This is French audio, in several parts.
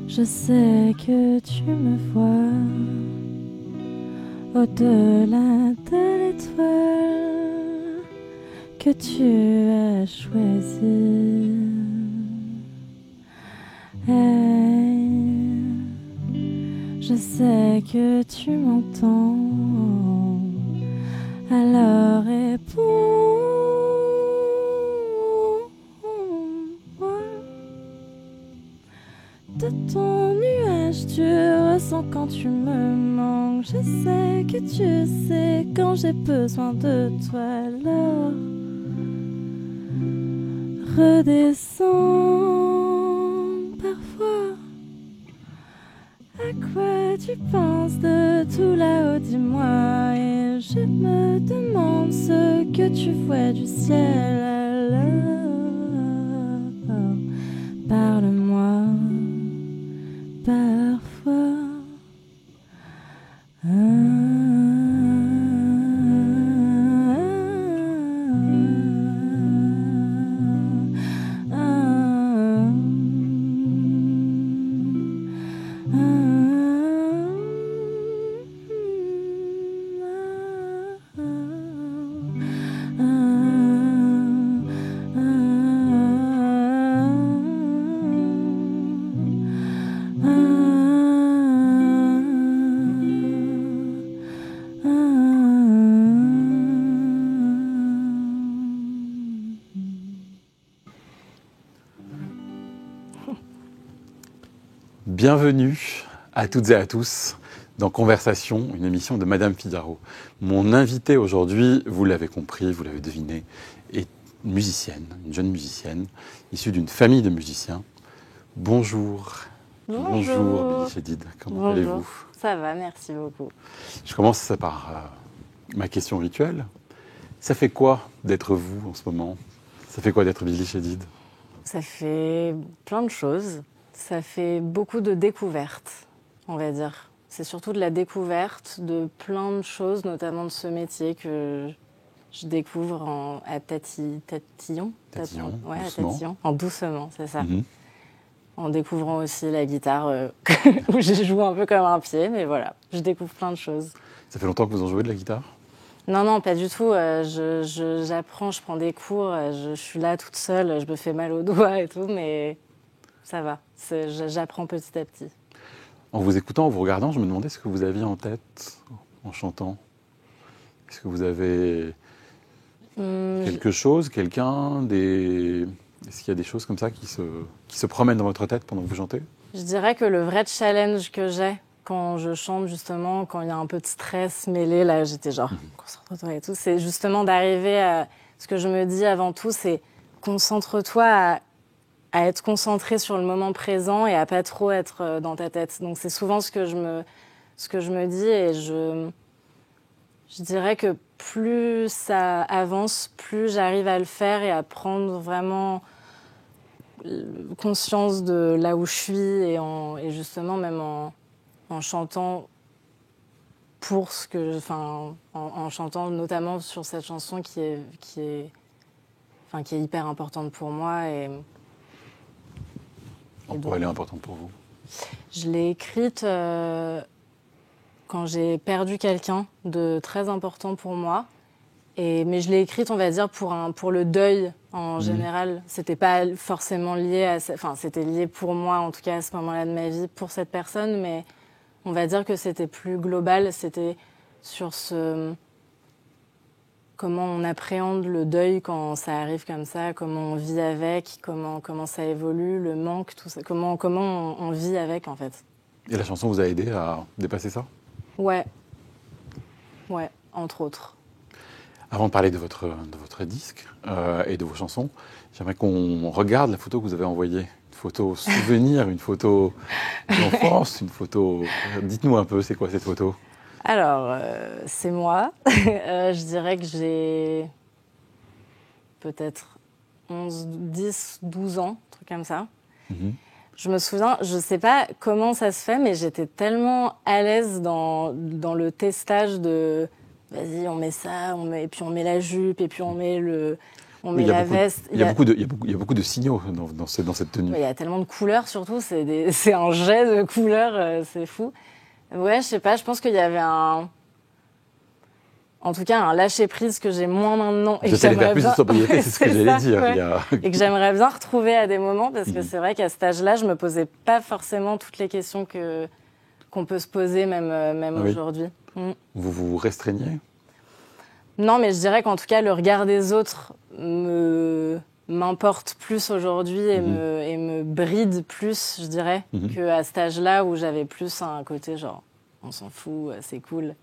Je sais que tu me vois au-delà de l'étoile que tu as choisie. Hey, je sais que tu m'entends, alors réponds-moi. De ton nuage tu ressens quand tu me manques. Je sais que tu sais quand j'ai besoin de toi. Alors redescends parfois. À quoi tu penses de tout là-haut, dis-moi. Et je me demande ce que tu vois du ciel. Alors parle-moi parfois. Bienvenue à toutes et à tous dans Conversation, une émission de Madame Figaro. Mon invitée aujourd'hui, vous l'avez compris, vous l'avez deviné, est une musicienne, une jeune musicienne, issue d'une famille de musiciens. Bonjour. Bonjour, Billy Chedid. Comment allez-vous ? Ça va, merci beaucoup. Je commence par ma question rituelle. Ça fait quoi d'être vous en ce moment ? Ça fait quoi d'être Billy Chedid ? Ça fait plein de choses. Ça fait beaucoup de découvertes, on va dire. C'est surtout de la découverte de plein de choses, notamment de ce métier que je découvre à tatillon. Ouais, à tatillon. En doucement, c'est ça. Mm-hmm. En découvrant aussi la guitare, où j'ai joué un peu comme un pied, mais voilà, je découvre plein de choses. Ça fait longtemps que vous en jouez de la guitare ? Non, pas du tout. J'apprends, je prends des cours, je suis là toute seule, je me fais mal aux doigts et tout, mais ça va. J'apprends petit à petit. En vous écoutant, en vous regardant, je me demandais ce que vous aviez en tête en chantant. Est-ce que vous avez quelque chose, quelqu'un, Est-ce qu'il y a des choses comme ça qui se promènent dans votre tête pendant que vous chantez ? Je dirais que le vrai challenge que j'ai quand je chante, justement, quand il y a un peu de stress mêlé, là, j'étais genre, concentre-toi et tout, c'est justement d'arriver à... Ce que je me dis avant tout, c'est concentre-toi à être concentré sur le moment présent et à pas trop être dans ta tête. Donc c'est souvent ce que je me dis, et je dirais que plus ça avance, plus j'arrive à le faire et à prendre vraiment conscience de là où je suis et justement même en chantant pour ce que, en chantant notamment sur cette chanson qui est hyper importante pour moi et pourquoi elle est importante pour vous ? Je l'ai écrite quand j'ai perdu quelqu'un de très important pour moi. Mais je l'ai écrite, on va dire, pour le deuil en général. C'était pas forcément lié c'était lié pour moi, en tout cas à ce moment-là de ma vie, pour cette personne. Mais on va dire que c'était plus global. C'était sur comment on appréhende le deuil quand ça arrive comme ça, comment on vit avec, comment ça évolue, le manque, tout ça, comment on vit avec en fait. Et la chanson vous a aidé à dépasser ça ? Ouais, entre autres. Avant de parler de votre disque et de vos chansons, j'aimerais qu'on regarde la photo que vous avez envoyée. Une photo souvenir, une photo d'enfance, une photo... Dites-nous un peu, c'est quoi cette photo ? Alors, c'est moi. Je dirais que j'ai peut-être 10, 12 ans, un truc comme ça. Mm-hmm. Je me souviens, je ne sais pas comment ça se fait, mais j'étais tellement à l'aise dans le testage de... Vas-y, on met ça, et puis on met la jupe, et puis on met On met la veste. Il y a beaucoup de signaux dans cette tenue. Il y a tellement de couleurs surtout, c'est un jet de couleurs, c'est fou. Ouais, je sais pas, je pense qu'il y avait en tout cas un lâcher-prise que j'ai moins maintenant. Je sais les faire plus de sobriété, c'est ce que j'allais dire. Ouais. Et que j'aimerais bien retrouver à des moments, parce que c'est vrai qu'à cet âge-là, je me posais pas forcément toutes les questions qu'on peut se poser, même aujourd'hui. Vous vous restreignez ? Non, mais je dirais qu'en tout cas, le regard des autres m'importe plus aujourd'hui et me bride plus, je dirais, qu'à cet âge-là où j'avais plus un côté genre, on s'en fout, c'est cool.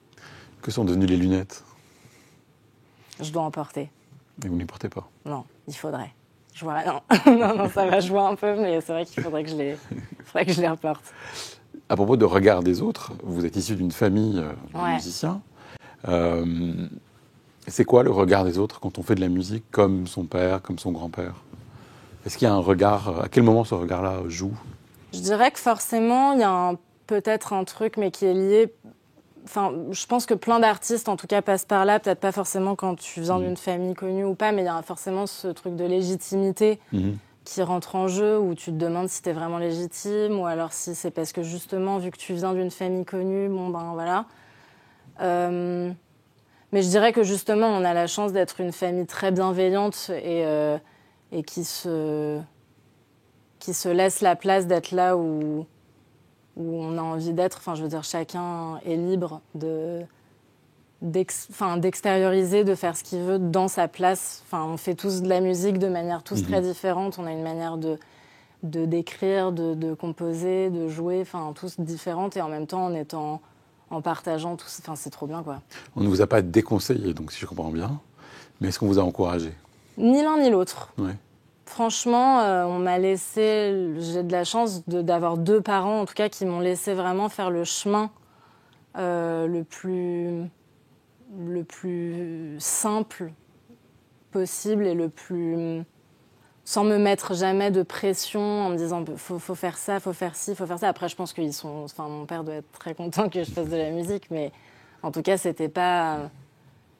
Que sont devenues les lunettes ? Je dois en porter. Et vous ne les portez pas ? Non, il faudrait. Je vois, non, ça va jouer un peu, mais c'est vrai qu'il faudrait que je les reporte. À propos de regard des autres, vous êtes issu d'une famille de musiciens. C'est quoi le regard des autres quand on fait de la musique, comme son père, comme son grand-père ? Est-ce qu'il y a un regard, à quel moment ce regard-là joue ? Je dirais que forcément, il y a peut-être un truc, mais qui est lié... Enfin, je pense que plein d'artistes, en tout cas, passent par là. Peut-être pas forcément quand tu viens d'une famille connue ou pas, mais il y a forcément ce truc de légitimité qui rentre en jeu, où tu te demandes si t'es vraiment légitime, ou alors si c'est parce que justement, vu que tu viens d'une famille connue, bon ben voilà. Mais je dirais que justement, on a la chance d'être une famille très bienveillante et qui se laisse la place d'être là où on a envie d'être. Enfin, je veux dire, chacun est libre d'extérioriser, de faire ce qu'il veut dans sa place. Enfin, on fait tous de la musique de manière très différente. On a une manière de d'écrire, de composer, de jouer, enfin, tous différentes et en même temps en partageant tout. Enfin, c'est trop bien, quoi. On ne vous a pas déconseillé, donc si je comprends bien, mais est-ce qu'on vous a encouragé ? Ni l'un ni l'autre. Ouais. Franchement, on m'a laissé... J'ai de la chance d'avoir 2 parents, en tout cas, qui m'ont laissé vraiment faire le chemin le plus simple possible et le plus... Sans me mettre jamais de pression, en me disant faut faire ça, faut faire ci, faut faire ça. Après, je pense qu'ils sont... Enfin, mon père doit être très content que je fasse de la musique, mais en tout cas, c'était pas...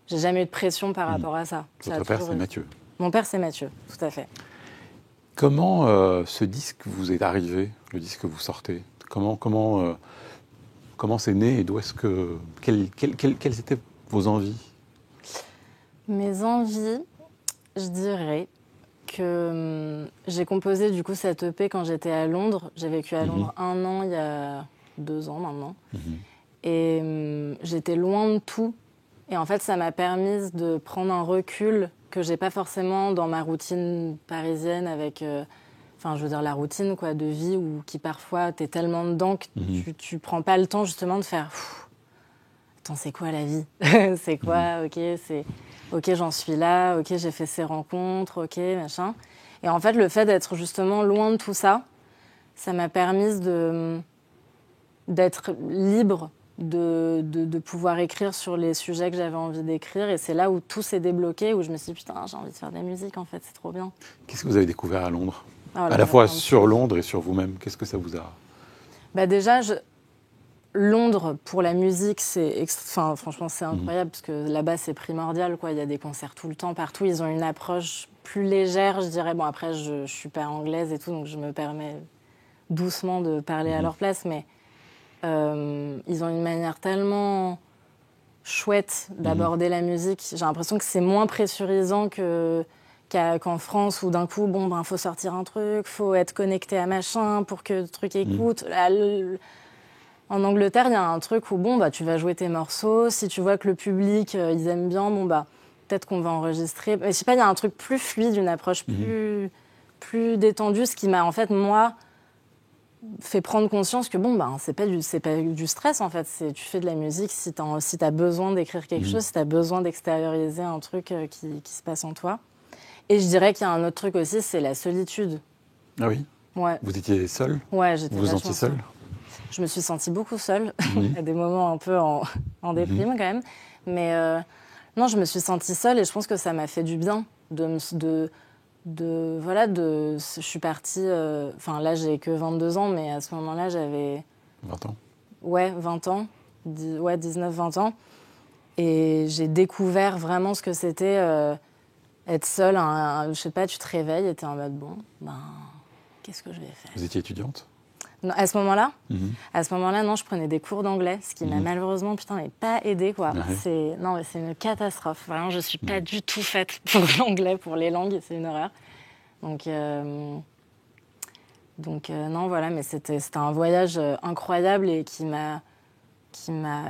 J'ai jamais eu de pression par rapport à ça. Votre père, c'est Mathieu. Mon père, c'est Mathieu, tout à fait. Comment ce disque vous est arrivé, le disque que vous sortez ? Comment c'est né et d'où est-ce que... Quelles étaient vos envies ? Mes envies, je dirais que j'ai composé du coup cette EP quand j'étais à Londres. J'ai vécu à Londres 1 an, il y a 2 ans maintenant. Et j'étais loin de tout. Et en fait, ça m'a permis de prendre un recul que j'ai pas forcément dans ma routine parisienne avec... Enfin, je veux dire, la routine quoi, de vie où qui parfois, t'es tellement dedans que tu prends pas le temps justement de faire... Attends, c'est quoi la vie ? C'est quoi ? Ok, j'en suis là. Ok, j'ai fait ces rencontres. Ok, machin. Et en fait, le fait d'être justement loin de tout ça, ça m'a permis d'être libre de pouvoir écrire sur les sujets que j'avais envie d'écrire. Et c'est là où tout s'est débloqué, où je me suis dit, putain, j'ai envie de faire de la musique, en fait, c'est trop bien. Qu'est-ce que vous avez découvert à Londres ? À la fois sur Londres et sur vous-même, qu'est-ce que ça vous a... Déjà, Londres, pour la musique, franchement, c'est incroyable, parce que là-bas, c'est primordial, quoi. Il y a des concerts tout le temps, partout. Ils ont une approche plus légère, je dirais. Bon, après, je suis pas anglaise et tout, donc je me permets doucement de parler à leur place, mais ils ont une manière tellement chouette d'aborder la musique. J'ai l'impression que c'est moins pressurisant qu'en France, où d'un coup, faut sortir un truc, faut être connecté à machin pour que le truc écoute. En Angleterre, il y a un truc où tu vas jouer tes morceaux. Si tu vois que le public, ils aiment bien, peut-être qu'on va enregistrer. Mais, je sais pas, il y a un truc plus fluide, une approche plus détendue, ce qui m'a, en fait, moi, fait prendre conscience que c'est pas du stress, en fait. Tu fais de la musique si t'as besoin d'écrire quelque chose, si t'as besoin d'extérioriser un truc qui se passe en toi. Et je dirais qu'il y a un autre truc aussi, c'est la solitude. Ah oui ? Ouais. Vous étiez seule ? Ouais, j'étais Vous vous sentiez seule ? Je me suis sentie beaucoup seule, à des moments un peu en déprime quand même. Mais non, je me suis sentie seule et je pense que ça m'a fait du bien je suis partie... là, j'ai que 22 ans, mais à ce moment-là, j'avais... 20 ans ? Ouais, 20 ans. 19-20 ans. Et j'ai découvert vraiment ce que c'était être seule, je sais pas, tu te réveilles et t'es en mode, bon, ben, qu'est-ce que je vais faire? Vous étiez étudiante? Non, à ce moment-là, non, je prenais des cours d'anglais, ce qui m'a malheureusement, mais pas aidé, quoi. Ouais. Non, mais c'est une catastrophe. Vraiment, je suis pas du tout faite pour l'anglais, pour les langues, c'est une horreur. Donc non, voilà, mais c'était un voyage incroyable et qui m'a...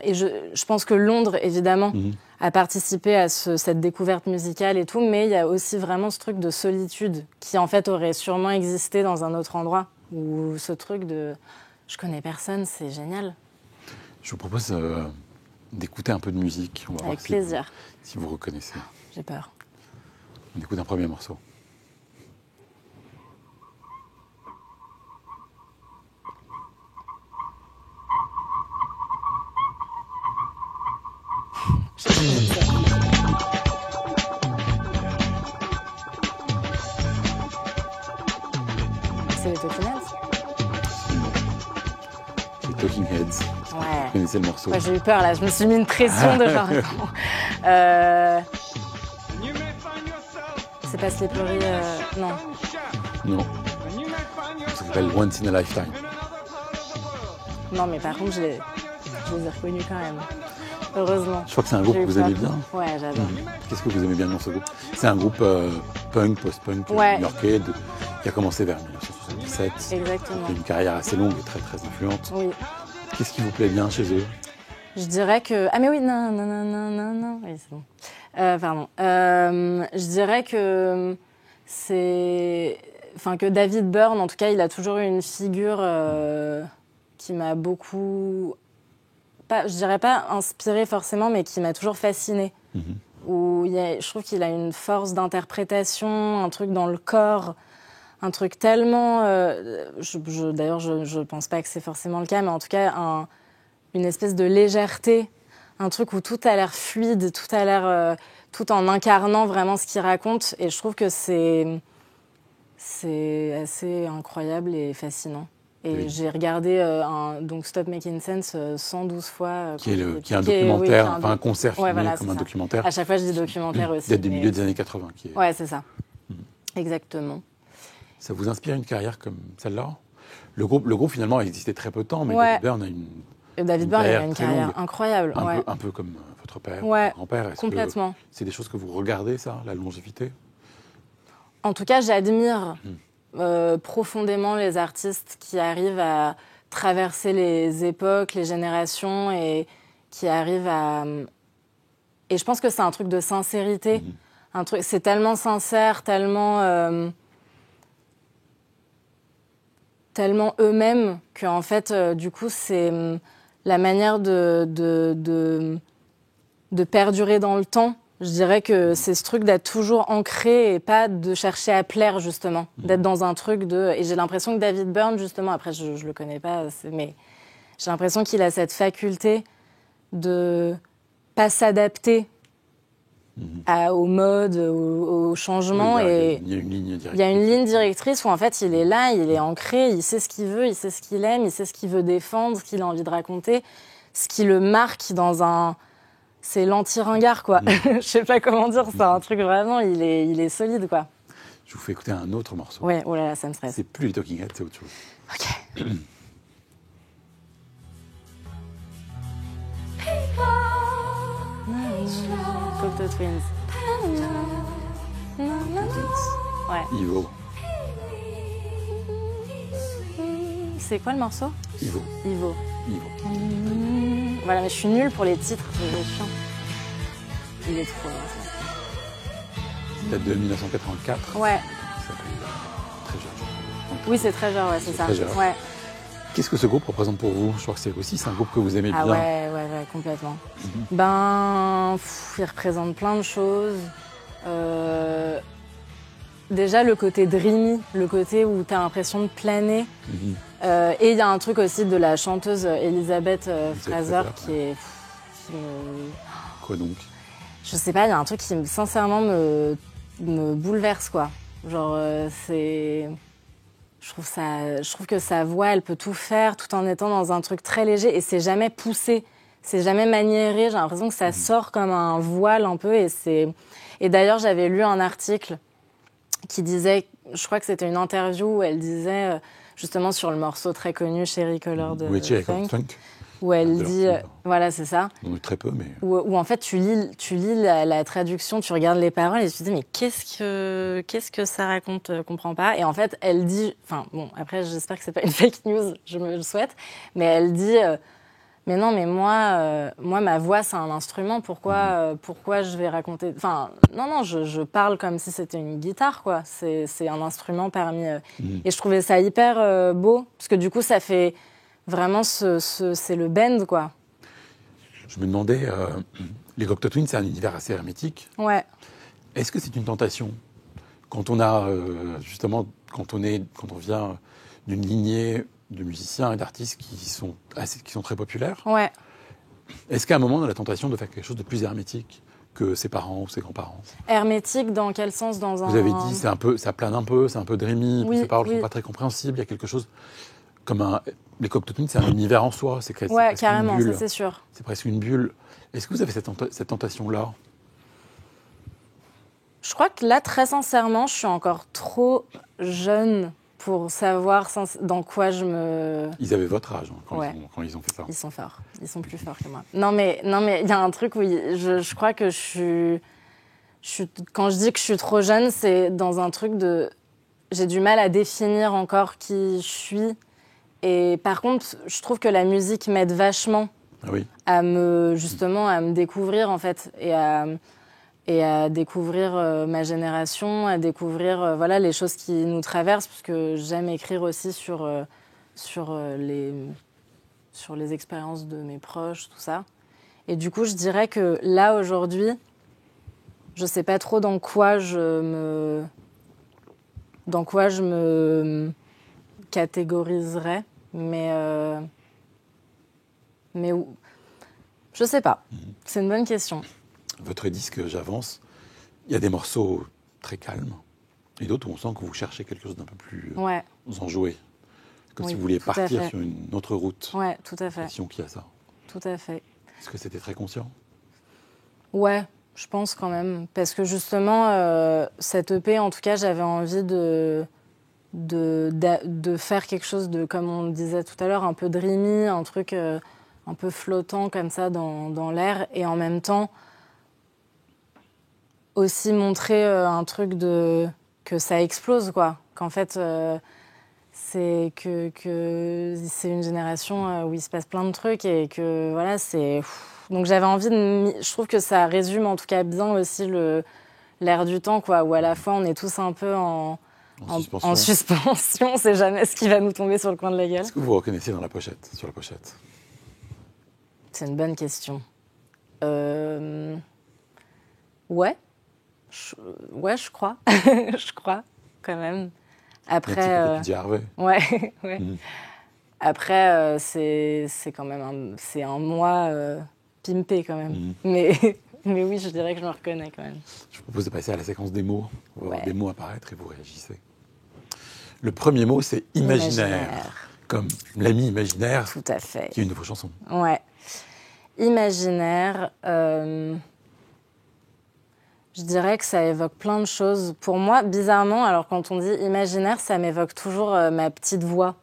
Et je pense que Londres, évidemment, a participé à cette découverte musicale et tout, mais il y a aussi vraiment ce truc de solitude qui, en fait, aurait sûrement existé dans un autre endroit. Ou ce truc de « je connais personne », c'est génial. Je vous propose d'écouter un peu de musique. On va Avec voir plaisir. Si vous reconnaissez. J'ai peur. On écoute un premier morceau. C'est les Talking Heads? Les Talking Heads. Ouais. Vous connaissez le morceau? Ouais, j'ai eu peur là, je me suis mis une pression de genre. C'est pas Slippery, non. Non. Ça s'appelle Once in a Lifetime. Non, mais par contre, je les ai reconnus quand même. Heureusement. Je crois que c'est un groupe que vous aimez bien. Ouais, j'adore. Qu'est-ce que vous aimez bien dans ce groupe? C'est un groupe punk, post-punk, new-yorkais, qui a commencé vers 1977. Exactement. Qui a une carrière assez longue et très très influente. Oui. Qu'est-ce qui vous plaît bien chez eux? Je dirais que... Ah mais oui, non. Oui, c'est bon. Pardon. Je dirais que c'est... Enfin, que David Byrne, en tout cas, il a toujours eu une figure qui m'a beaucoup... je dirais pas inspirée forcément, mais qui m'a toujours fascinée. Où je trouve qu'il a une force d'interprétation, un truc dans le corps, un truc tellement... D'ailleurs, je pense pas que c'est forcément le cas, mais en tout cas, une espèce de légèreté, un truc où tout a l'air fluide, tout a l'air... tout en incarnant vraiment ce qu'il raconte. Et je trouve que c'est assez incroyable et fascinant. Et j'ai regardé donc Stop Making Sense 112 fois. Qui est un documentaire, enfin un concert filmé comme un documentaire. À chaque fois, je dis documentaire aussi. Date des milieux des années 80. Ouais, c'est ça. Exactement. Ça vous inspire une carrière comme celle-là? Le groupe, finalement, a existé très peu de temps, mais David Byrne a une carrière incroyable. Un peu comme votre père, votre grand-père. Complètement. C'est des choses que vous regardez, ça, la longévité? En tout cas, j'admire profondément les artistes qui arrivent à traverser les époques, les générations et qui arrivent à... Et je pense que c'est un truc de sincérité. C'est tellement sincère, tellement eux-mêmes qu'en fait, du coup, c'est la manière de perdurer dans le temps. Je dirais que c'est ce truc d'être toujours ancré et pas de chercher à plaire, justement. D'être dans un truc de... Et j'ai l'impression que David Byrne, justement, après, je le connais pas, mais j'ai l'impression qu'il a cette faculté de pas s'adapter au mode, au changement. Il y a une ligne directrice. Il y a une ligne directrice où, en fait, il est là, il est ancré, il sait ce qu'il veut, il sait ce qu'il aime, il sait ce qu'il veut défendre, ce qu'il a envie de raconter, ce qui le marque dans un... C'est l'anti-ringard, quoi. Je sais pas comment dire, c'est un truc vraiment, il est solide, quoi. Je vous fais écouter un autre morceau. Ouais, oh là là, ça me stresse. C'est plus les Talking Heads, c'est autre chose. Ok. Cocteau Twins. Ouais. Ivo. C'est quoi le morceau? Ivo. Voilà, mais je suis nulle pour les titres, c'est chiant. Il est trop bien, ça. Ça date de 1984. Ouais. Ça s'appelle Treasure. Oui, c'est Treasure, ouais, c'est ça. Treasure. Ouais. Qu'est-ce que ce groupe représente pour vous? Je crois que c'est un groupe que vous aimez bien. Ouais, complètement. Il représente plein de choses. Déjà, le côté dreamy, le côté où tu as l'impression de planer. Et il y a un truc aussi de la chanteuse Elizabeth Fraser qui est... Quoi donc? Je sais pas, il y a un truc qui, sincèrement, me bouleverse, quoi. Genre, c'est... Je trouve que sa voix, elle peut tout faire tout en étant dans un truc très léger. Et c'est jamais poussé, c'est jamais maniéré. J'ai l'impression que ça sort comme un voile un peu. Et Et d'ailleurs, j'avais lu un article qui disait, je crois que c'était une interview où elle disait, justement sur le morceau très connu, Cherry Colored Funk, où elle dit, voilà, c'est ça. Très peu, mais... Où en fait, tu lis la traduction, tu regardes les paroles et tu te dis, mais qu'est-ce que ça raconte, comprends pas. Et en fait, elle dit, enfin bon, après, j'espère que c'est pas une fake news, je me le souhaite, mais elle dit, mais non, mais moi, ma voix, c'est un instrument, pourquoi je vais raconter... Enfin, non, je parle comme si c'était une guitare, quoi. C'est un instrument parmi... Et je trouvais ça hyper beau, parce que du coup, ça fait... Vraiment, c'est le bend, quoi. Je me demandais, les Cocteau Twins, c'est un univers assez hermétique. Ouais. Est-ce que c'est une tentation quand on a, justement, quand on vient d'une lignée de musiciens et d'artistes qui sont très populaires? Ouais. Est-ce qu'à un moment, on a la tentation de faire quelque chose de plus hermétique que ses parents ou ses grands-parents? Hermétique, dans quel sens? Vous avez dit, ça plane un peu, c'est un peu dreamy, oui, ses paroles ne sont pas très compréhensibles, il y a quelque chose comme les Cocteau Twins, c'est un univers en soi, c'est ouais, carrément, une bulle. Ça c'est sûr. C'est presque une bulle. Est-ce que vous avez cette tentation-là? Je crois que là, très sincèrement, je suis encore trop jeune pour savoir dans quoi je me... Ils avaient votre âge quand ils ont fait ça. Ils sont forts. Ils sont plus forts que moi. Non, mais il y a un truc où je crois que quand je dis que je suis trop jeune, c'est dans un truc de... J'ai du mal à définir encore qui je suis. Et par contre, je trouve que la musique m'aide vachement à me découvrir, en fait, et à découvrir ma génération, à découvrir les choses qui nous traversent, parce que j'aime écrire aussi sur les expériences de mes proches, tout ça. Et du coup, je dirais que là, aujourd'hui, je sais pas trop dans quoi je me catégoriserais, mais je sais pas. C'est une bonne question. Votre disque, j'avance, il y a des morceaux très calmes et d'autres où on sent que vous cherchez quelque chose d'un peu plus enjoué. Comme si vous vouliez partir sur une autre route. Ouais, tout à fait. L'impression qu'il y a ça. Tout à fait. Est-ce que c'était très conscient? Ouais, je pense quand même. Parce que justement, cette EP, en tout cas, j'avais envie de faire quelque chose de, comme on disait tout à l'heure, un peu dreamy, un truc un peu flottant comme ça dans l'air, et en même temps aussi montrer un truc que ça explose, quoi. Qu'en fait, c'est que c'est une génération où il se passe plein de trucs et que voilà, c'est... Donc j'avais envie je trouve que ça résume en tout cas bien aussi l'air du temps, quoi, où à la fois on est tous un peu en suspension, on sait jamais ce qui va nous tomber sur le coin de la gueule. Est-ce que vous vous reconnaissez sur la pochette? C'est une bonne question. Ouais. Je crois. Je crois, quand même. Après... Un petit Harvey. Ouais. Après, c'est quand même un moi pimpé, quand même. Mais oui, je dirais que je me reconnais, quand même. Je vous propose de passer à la séquence des mots. On va voir des mots apparaître et vous réagissez. Le premier mot, c'est imaginaire. Comme l'ami imaginaire. Tout à fait. Qui est une de vos chansons. Ouais. Imaginaire, je dirais que ça évoque plein de choses. Pour moi, bizarrement, alors quand on dit imaginaire, ça m'évoque toujours ma petite voix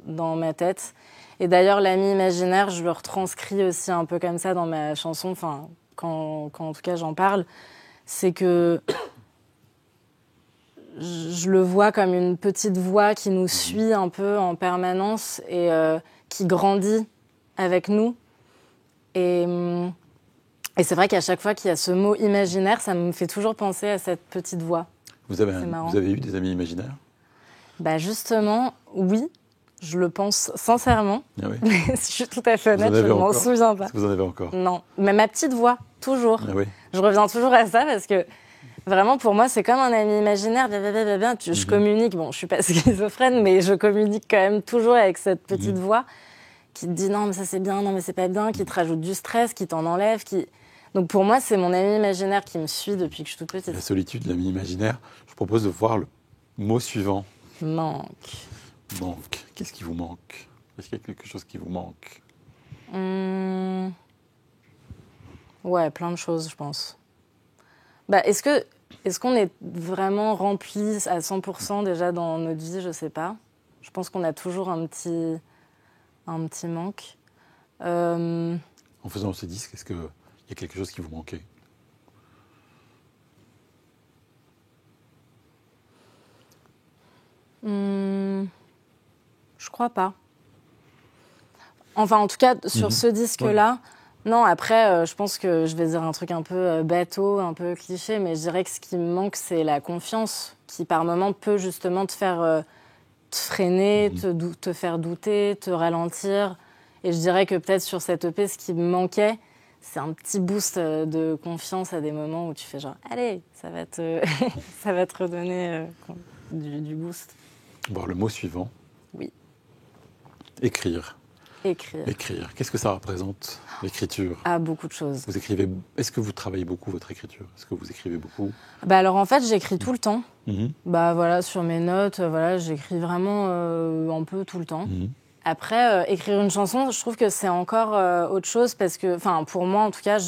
dans ma tête. Et d'ailleurs, l'ami imaginaire, je le retranscris aussi un peu comme ça dans ma chanson, enfin, quand en tout cas j'en parle. C'est que je le vois comme une petite voix qui nous suit un peu en permanence et qui grandit avec nous. Et c'est vrai qu'à chaque fois qu'il y a ce mot imaginaire, ça me fait toujours penser à cette petite voix. Vous avez eu des amis imaginaires? Bah justement, oui, je le pense sincèrement. Ah oui. Mais si je suis tout à fait honnête, je ne m'en souviens pas. Vous en avez encore? Non, mais ma petite voix, toujours. Ah oui. Je reviens toujours à ça parce que vraiment, pour moi, c'est comme un ami imaginaire. Je communique, bon, je suis pas schizophrène, mais je communique quand même toujours avec cette petite voix qui te dit non, mais ça c'est bien, non, mais c'est pas bien, qui te rajoute du stress, qui t'en enlève, Donc pour moi, c'est mon ami imaginaire qui me suit depuis que je suis toute petite. La solitude, l'ami imaginaire. Je vous propose de voir le mot suivant. Manque. Qu'est-ce qui vous manque? Est-ce qu'il y a quelque chose qui vous manque? Ouais, plein de choses, je pense. Est-ce qu'on est vraiment rempli à 100% déjà dans notre vie? Je sais pas. Je pense qu'on a toujours un petit manque. En faisant ce disque, est-ce qu'il y a quelque chose qui vous manquait? Je crois pas. Enfin, en tout cas, sur ce disque-là, non, après, je pense que je vais dire un truc un peu bateau, un peu cliché, mais je dirais que ce qui me manque, c'est la confiance, qui par moments peut justement te faire te freiner, te faire douter, te ralentir. Et je dirais que peut-être sur cette EP, ce qui me manquait, c'est un petit boost de confiance à des moments où tu fais genre, allez, ça va te redonner du boost. Bon, le mot suivant. Oui. Écrire. Écrire. Qu'est-ce que ça représente, l'écriture? Ah, beaucoup de choses. Vous écrivez. Est-ce que vous travaillez beaucoup votre écriture? Est-ce que vous écrivez beaucoup? Alors en fait, j'écris tout le temps. Voilà, sur mes notes, voilà, j'écris vraiment un peu tout le temps. Après, écrire une chanson, je trouve que c'est encore autre chose parce que, enfin, pour moi en tout cas,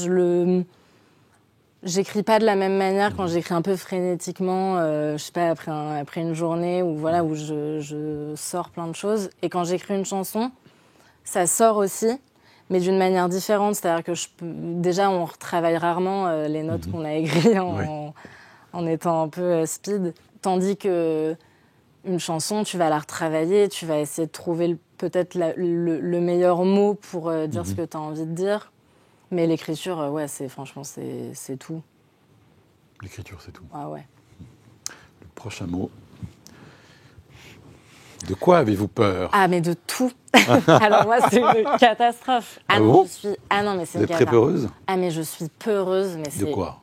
j'écris pas de la même manière quand j'écris un peu frénétiquement, je sais pas, après une journée où voilà, où je sors plein de choses. Et quand j'écris une chanson, ça sort aussi, mais d'une manière différente. C'est-à-dire que déjà, on retravaille rarement les notes qu'on a écrites en étant un peu speed. Tandis que une chanson, tu vas la retravailler, tu vas essayer de trouver peut-être le meilleur mot pour dire ce que tu as envie de dire. Mais l'écriture, ouais, franchement, c'est tout. L'écriture, c'est tout. Ah ouais. Le prochain mot. De quoi avez-vous peur? Ah, mais de tout. Alors moi, c'est une catastrophe. Bon non, mais c'est une catastrophe. Vous êtes très peureuse? Ah, mais je suis peureuse. Mais de quoi?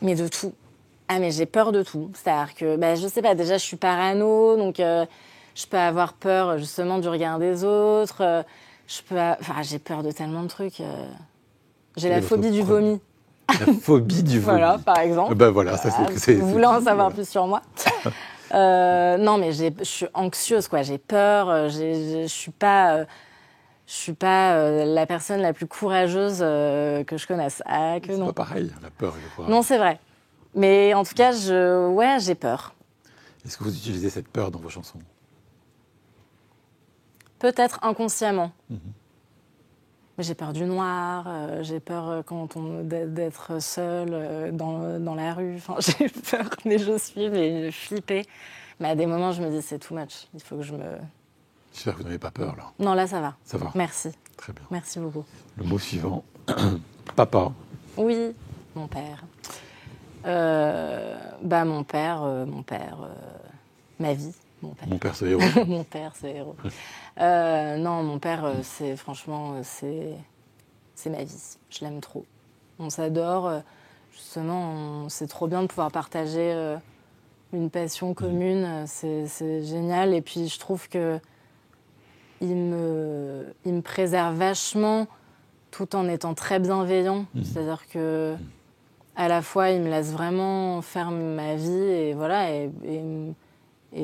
Mais de tout. Ah, mais j'ai peur de tout. C'est-à-dire que, je sais pas, déjà, je suis parano, donc je peux avoir peur, justement, du regard des autres. J'ai peur de tellement de trucs. J'ai la phobie du vomi. La phobie du vomi. Voilà, par exemple. Voilà, ça c'est... Vous voulez en savoir plus sur moi? Non, mais je suis anxieuse, quoi. J'ai peur. Je suis pas la personne la plus courageuse que je connaisse. Ah, que non. C'est pas pareil, la peur et le courage. Non, c'est vrai. Mais en tout cas, j'ai peur. Est-ce que vous utilisez cette peur dans vos chansons? Peut-être inconsciemment. Mais j'ai peur du noir, j'ai peur d'être seule dans la rue. Enfin, j'ai peur, mais je suis flippée. Mais à des moments, je me dis, c'est too much. Il faut que je me... J'espère que vous n'avez pas peur, là. Non, là, ça va. Ça va. Merci. Très bien. Merci beaucoup. Le mot suivant. Papa. Oui, mon père. Mon père, ma vie. Mon père, ce héros. Mon père, ce héros. Non, mon père, c'est ma vie. Je l'aime trop. On s'adore. Justement, c'est trop bien de pouvoir partager une passion commune. C'est génial. Et puis, je trouve que il me préserve vachement tout en étant très bienveillant. C'est-à-dire que à la fois, il me laisse vraiment faire ma vie et voilà, et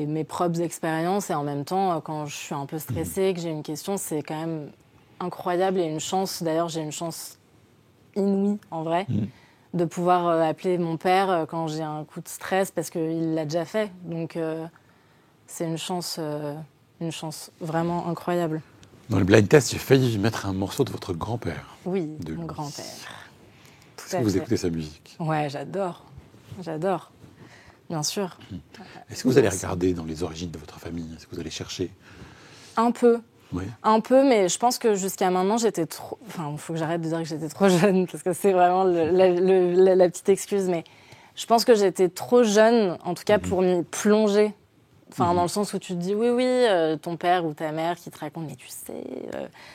mes propres expériences. Et en même temps, quand je suis un peu stressée, que j'ai une question, c'est quand même incroyable et une chance. D'ailleurs, j'ai une chance inouïe, en vrai, de pouvoir appeler mon père quand j'ai un coup de stress parce qu'il l'a déjà fait. Donc, c'est une chance vraiment incroyable. Dans le blind test, j'ai failli mettre un morceau de votre grand-père. Oui, mon grand-père. Est-ce que vous écoutez sa musique? Ouais, j'adore. Bien sûr. Est-ce que vous allez regarder dans les origines de votre famille? Est-ce que vous allez chercher? Un peu. Oui. Un peu, mais je pense que jusqu'à maintenant, j'étais trop... Enfin, il faut que j'arrête de dire que j'étais trop jeune, parce que c'est vraiment la petite excuse, mais je pense que j'étais trop jeune, en tout cas, pour m'y plonger. Enfin, dans le sens où tu te dis, oui, ton père ou ta mère qui te raconte, mais tu sais,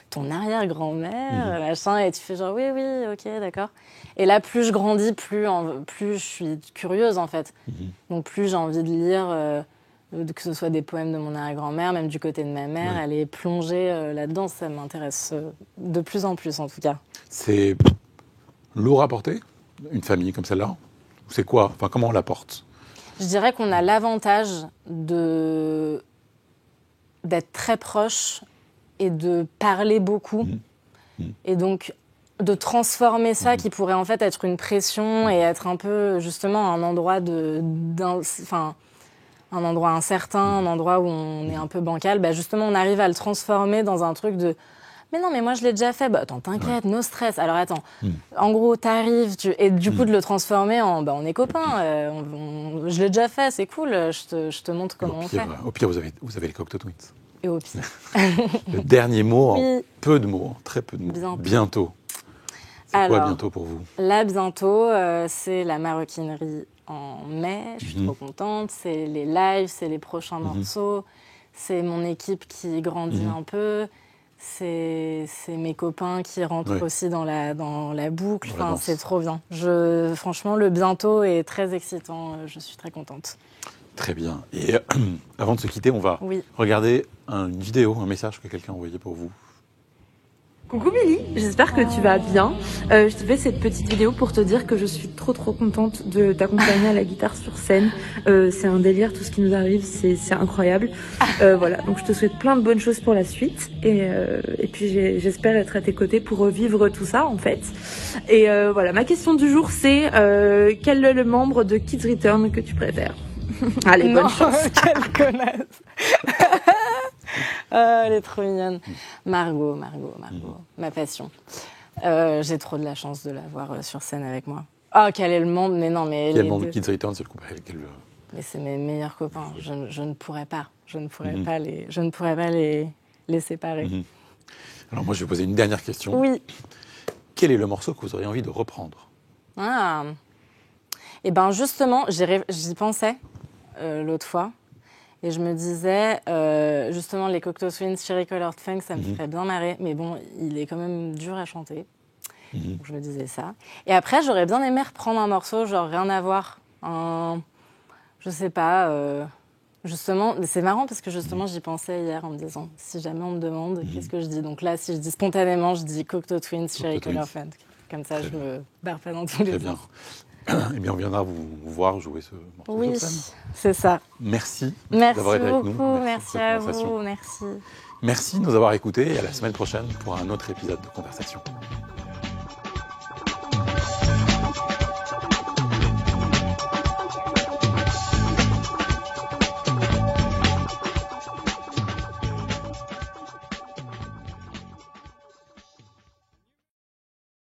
ton arrière-grand-mère, machin, et tu fais genre, oui, ok, d'accord. Et là, plus je grandis, plus je suis curieuse, en fait. Donc, plus j'ai envie de lire, que ce soit des poèmes de mon arrière-grand-mère, même du côté de ma mère, elle est plongée là-dedans, ça m'intéresse de plus en plus, en tout cas. C'est lourd à porter, une famille comme celle-là? Ou c'est quoi? Enfin, comment on la porte? Je dirais qu'on a l'avantage d'être très proche et de parler beaucoup. Et donc, de transformer ça qui pourrait en fait être une pression et être un peu justement un endroit un endroit incertain, un endroit où on est un peu bancal, bah justement on arrive à le transformer dans un truc de mais non mais moi je l'ai déjà fait, bah attends t'inquiète, no stress. Alors attends, en gros t'arrives et du coup de le transformer en bah on est copains, je l'ai déjà fait, c'est cool, je te montre comment on fait. Au pire vous avez les Cocteau Twins. Et au pire. Le dernier mot, Oui. peu de mots, très peu de mots. Bientôt. C'est quoi bientôt pour vous? Là, bientôt, c'est la maroquinerie en mai. Je suis trop contente. C'est les lives, c'est les prochains morceaux. C'est mon équipe qui grandit un peu. C'est mes copains qui rentrent aussi dans la boucle. Enfin, c'est trop bien. Franchement, le bientôt est très excitant. Je suis très contente. Très bien. Et avant de se quitter, on va regarder une vidéo, un message que quelqu'un a envoyé pour vous. Coucou Billy, j'espère que tu vas bien. Je te fais cette petite vidéo pour te dire que je suis trop contente de t'accompagner à la guitare sur scène. C'est un délire, tout ce qui nous arrive, c'est incroyable. Voilà, donc je te souhaite plein de bonnes choses pour la suite. Et puis j'espère être à tes côtés pour revivre tout ça en fait. Et voilà, ma question du jour c'est quel est le membre de Kids Return que tu préfères? Allez, bonne chance. Quelle connasse. Elle est trop mignonne. Margot, ma passion. J'ai trop de la chance de la voir sur scène avec moi. Oh, quel est le membre? Mais non, mais quel membre de Kids Return, c'est le couple avec lequel Mais c'est mes meilleurs copains. Je ne pourrais pas. Je ne pourrais pas les séparer. Alors moi, je vais poser une dernière question. Oui. Quel est le morceau que vous auriez envie de reprendre? Eh ben justement, j'y pensais l'autre fois. Et je me disais, justement, les Cocteau Twins, Cherry Colored Funk, ça me ferait bien marrer. Mais bon, il est quand même dur à chanter. Donc je me disais ça. Et après, j'aurais bien aimé reprendre un morceau, genre rien à voir. Je sais pas, justement, c'est marrant parce que justement, j'y pensais hier en me disant, si jamais on me demande, qu'est-ce que je dis? Donc là, si je dis spontanément, je dis Cocteau Twins, Cherry Colored Funk. Comme ça, je me barre pas dans tous les sens. Eh bien, on viendra vous voir jouer ce morceau. Oui, c'est ça. Merci d'avoir été avec nous. Merci à vous. Merci de nous avoir écoutés et à la semaine prochaine pour un autre épisode de Conversation.